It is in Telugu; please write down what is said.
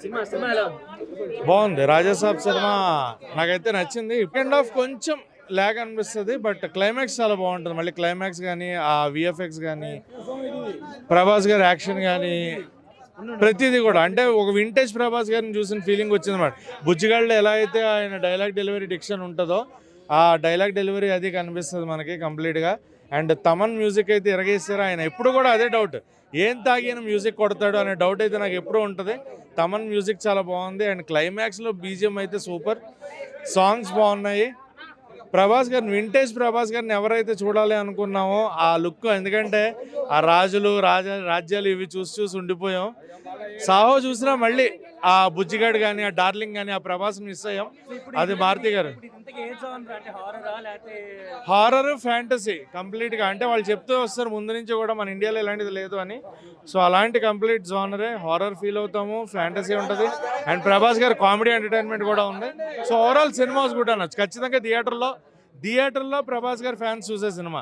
సినిమా ఎలా ఉంది? బాగుంది. రాజాసాబ్ సినిమా నాకైతే నచ్చింది. సెకండ్ హాఫ్ కొంచెం లాగ్ అనిపిస్తుంది. బట్ క్లైమాక్స్ చాలా బాగుంటుంది. మళ్ళీ క్లైమాక్స్ కానీ ఆ విఎఫ్ఎక్స్ కానీ ప్రభాస్ గారి యాక్షన్ కానీ ప్రతిదీ కూడా అంటే ఒక వింటేజ్ ప్రభాస్ గారిని చూసిన ఫీలింగ్ వచ్చింది అనమాట. బుజ్జిగాళ్ళు ఎలా అయితే ఆయన డైలాగ్ డెలివరీ డిక్షన్ ఉంటుందో ఆ డైలాగ్ డెలివరీ అది కనిపిస్తుంది మనకి కంప్లీట్గా. అండ్ తమన్ మ్యూజిక్ అయితే ఇరగేస్తారు. ఆయన ఎప్పుడు కూడా అదే డౌట్, ఏం తాగిన మ్యూజిక్ కొడతాడు అనే డౌట్ అయితే నాకు ఎప్పుడూ ఉంటుంది. తమన్ మ్యూజిక్ చాలా బాగుంది. అండ్ క్లైమాక్స్లో బీజిఎం అయితే సూపర్, సాంగ్స్ బాగున్నాయి. ప్రభాస్ గారిని వింటేజ్ ప్రభాస్ గారిని ఎవరైతే చూడాలి అనుకున్నామో ఆ లుక్, ఎందుకంటే ఆ రాజులు రాజ్యాలు ఇవి చూసి ఉండిపోయాం. సాహో చూసినా మళ్ళీ ఆ బుజ్జిగాడు కానీ ఆ డార్లింగ్ కానీ ఆ ప్రభాస్ మిస్ అయ్యాం. అది భారతి గారు. హారర్ ఫ్యాంటసీ కంప్లీట్గా, అంటే వాళ్ళు చెప్తూ వస్తారు ముందు నుంచి కూడా మన ఇండియాలో ఇలాంటిది లేదు అని. సో అలాంటి కంప్లీట్ జోనరే, హారర్ ఫీల్ అవుతాము, ఫ్యాంటసీ ఉంటుంది. అండ్ ప్రభాస్ గారు కామెడీ ఎంటర్టైన్మెంట్ కూడా ఉంది. సో ఓవరాల్ సినిమాస్ కూడా అనొచ్చు ఖచ్చితంగా. థియేటర్లో ప్రభాస్ గారు ఫ్యాన్స్ చూసే సినిమా.